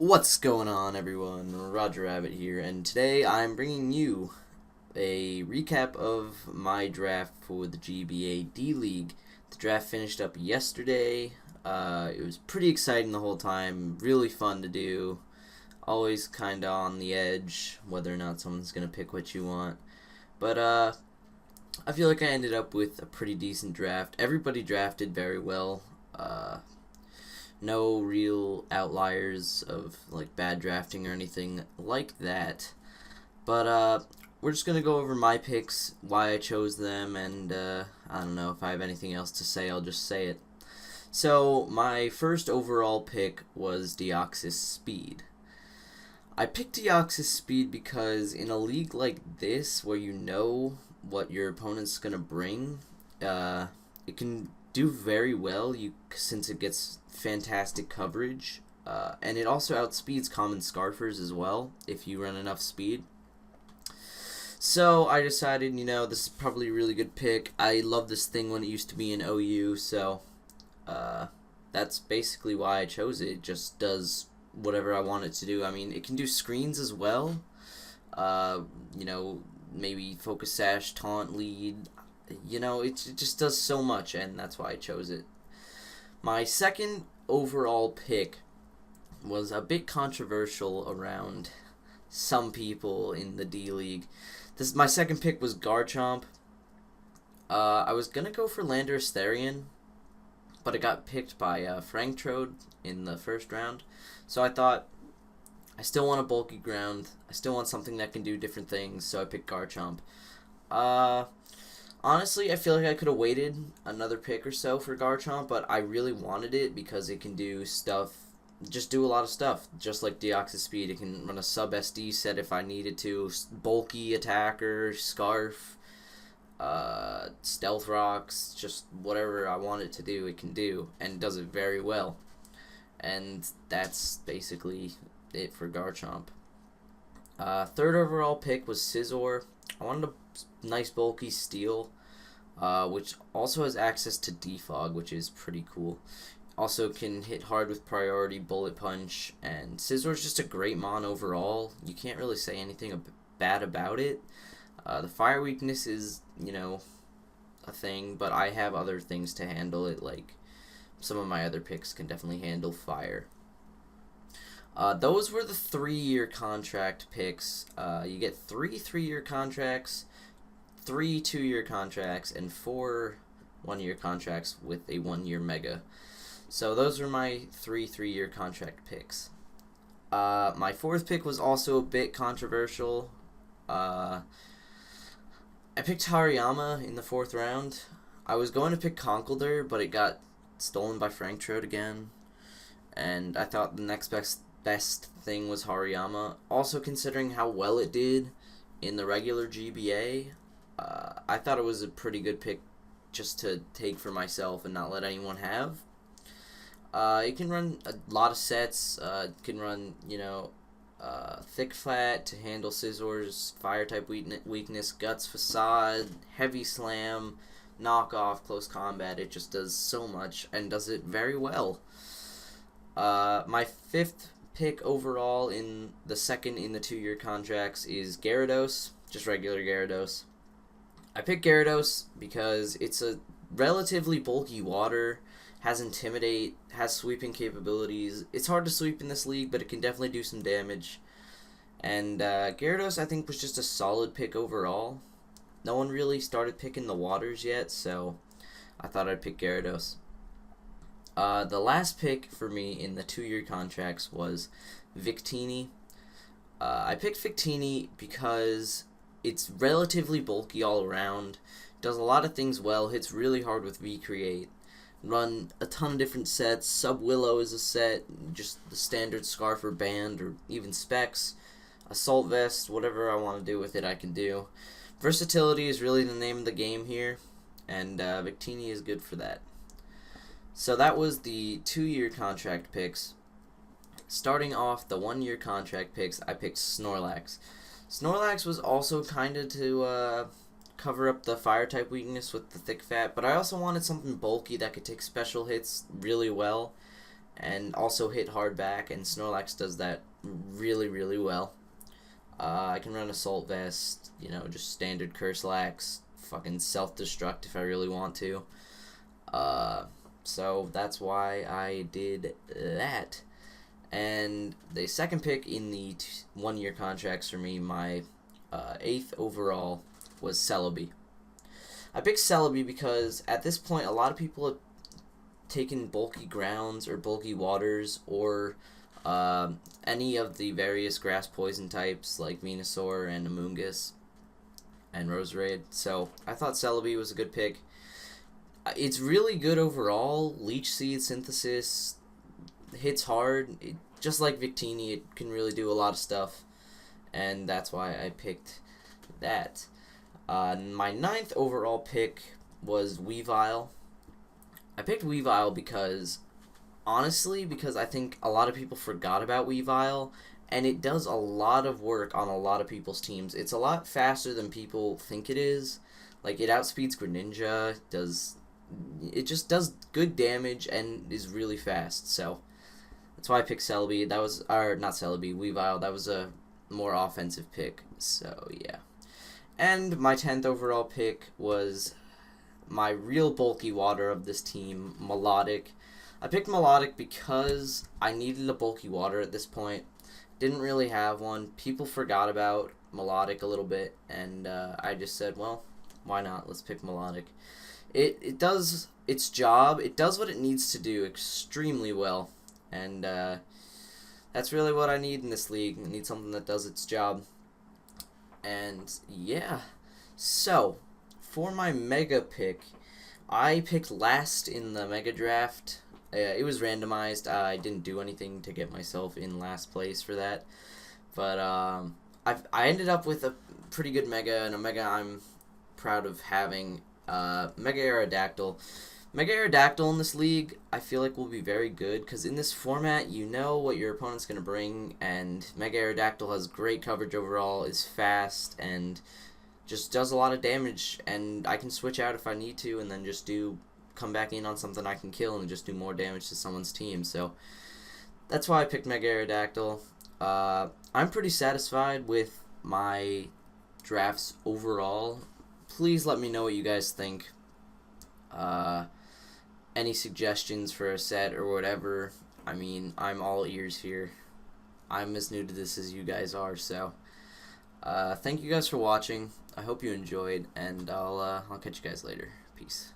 What's going on, everyone? Roger Rabbit here, and today I'm bringing you a recap of my draft for the GBA D League. The draft finished up yesterday. It was pretty exciting the whole time, really fun to do. Always kind of on the edge whether or not someone's going to pick what you want. But I feel like I ended up with a pretty decent draft. Everybody drafted very well. No real outliers of like bad drafting or anything like that. But we're just gonna go over my picks, why I chose them, and I don't know if I have anything else to say. I'll just say it. So my first overall pick was Deoxys Speed. I picked Deoxys Speed because in a league like this, where you know what your opponent's gonna bring, it can do very well. Since it gets fantastic coverage, and it also outspeeds common Scarfers as well if you run enough speed. So I decided, this is probably a really good pick. I love this thing when it used to be in OU, so that's basically why I chose it. It just does whatever I want it to do. I mean, it can do screens as well. Maybe focus sash, taunt, lead. It just does so much, and that's why I chose it. My second overall pick was a bit controversial around some people in the D League. My second pick was Garchomp. I was gonna go for Landorus Therian, but it got picked by Franktrode in the first round. So I thought, I still want a bulky ground. I still want something that can do different things, so I picked Garchomp. Honestly, I feel like I could have waited another pick or so for Garchomp, but I really wanted it because it can do stuff, just do a lot of stuff. Just like Deoxys Speed, it can run a sub SD set if I needed to, bulky attacker, Scarf, Stealth Rocks, just whatever I want it to do, it can do, and it does it very well. And that's basically it for Garchomp. Third overall pick was Scizor. I wanted a nice bulky steel, which also has access to defog, which is pretty cool. Also can hit hard with priority, bullet punch, and Scizor's just a great mon overall. You can't really say anything bad about it. The fire weakness is, a thing, but I have other things to handle it, like some of my other picks can definitely handle fire. Those were the 3-year contract picks. You get 3 3-year contracts, 3 2-year contracts, and 4 1-year contracts with a 1-year mega. So those were my 3 3-year contract picks. My fourth pick was also a bit controversial. I picked Hariyama in the 4th round. I was going to pick Conkeldurr, but it got stolen by Franktrode again. And I thought the next best thing was Hariyama. Also, considering how well it did in the regular GBA, I thought it was a pretty good pick just to take for myself and not let anyone have. It can run a lot of sets. It can run, Thick Flat to handle Scizor's fire type weakness, Guts Facade, Heavy Slam, Knockoff, Close Combat. It just does so much and does it very well. My 5th pick overall in the 2-year contracts is Gyarados, just regular Gyarados. I picked Gyarados because it's a relatively bulky water, has Intimidate, has sweeping capabilities. It's hard to sweep in this league, but it can definitely do some damage. And Gyarados, I think, was just a solid pick overall. No one really started picking the waters yet, so I thought I'd pick Gyarados. The last pick for me in the 2-year contracts was Victini. I picked Victini because it's relatively bulky all around, does a lot of things well, hits really hard with V-Create, run a ton of different sets. Sub-Willow is a set, just the standard Scarf or Band, or even Specs. Assault Vest, whatever I want to do with it, I can do. Versatility is really the name of the game here, and Victini is good for that. So that was the 2-year contract picks. Starting off the 1-year contract picks, I picked Snorlax. Snorlax was also kind of to cover up the fire type weakness with the Thick Fat, but I also wanted something bulky that could take special hits really well. and also hit hard back, and Snorlax does that really, really well. I can run Assault Vest, just standard Curse Lax, fucking self-destruct if I really want to. So that's why I did that. And the second pick in the 1 year contracts for me, my 8th overall, was Celebi. I picked Celebi because at this point a lot of people have taken bulky grounds or bulky waters or any of the various grass poison types like Venusaur and Amoonguss and Roserade. So I thought Celebi was a good pick. It's really good overall. Leech Seed Synthesis hits hard. Just like Victini, it can really do a lot of stuff. And that's why I picked that. My 9th overall pick was Weavile. I picked Weavile because I think a lot of people forgot about Weavile, and it does a lot of work on a lot of people's teams. It's a lot faster than people think it is. Like, it outspeeds Greninja, it just does good damage and is really fast. So that's why I picked Celebi. Weavile. That was a more offensive pick. So yeah. And my 10th overall pick was my real bulky water of this team, Melodic. I picked Melodic because I needed a bulky water at this point. Didn't really have one. People forgot about Melodic a little bit, and I just said, well, why not? Let's pick Melodic. It does its job. It does what it needs to do extremely well, and that's really what I need in this league. I need something that does its job. And yeah, so for my Mega pick, I picked last in the Mega Draft. It was randomized. I didn't do anything to get myself in last place for that. But I ended up with a pretty good Mega, and a Mega I'm proud of having. Mega Aerodactyl. Mega Aerodactyl in this league, I feel like will be very good, because in this format, you know what your opponent's going to bring, and Mega Aerodactyl has great coverage overall, is fast, and just does a lot of damage, and I can switch out if I need to, and then just come back in on something I can kill, and just do more damage to someone's team. So that's why I picked Mega Aerodactyl. I'm pretty satisfied with my drafts overall. Please let me know what you guys think. Any suggestions for a set or whatever. I mean, I'm all ears here. I'm as new to this as you guys are, so thank you guys for watching. I hope you enjoyed, and I'll catch you guys later. Peace.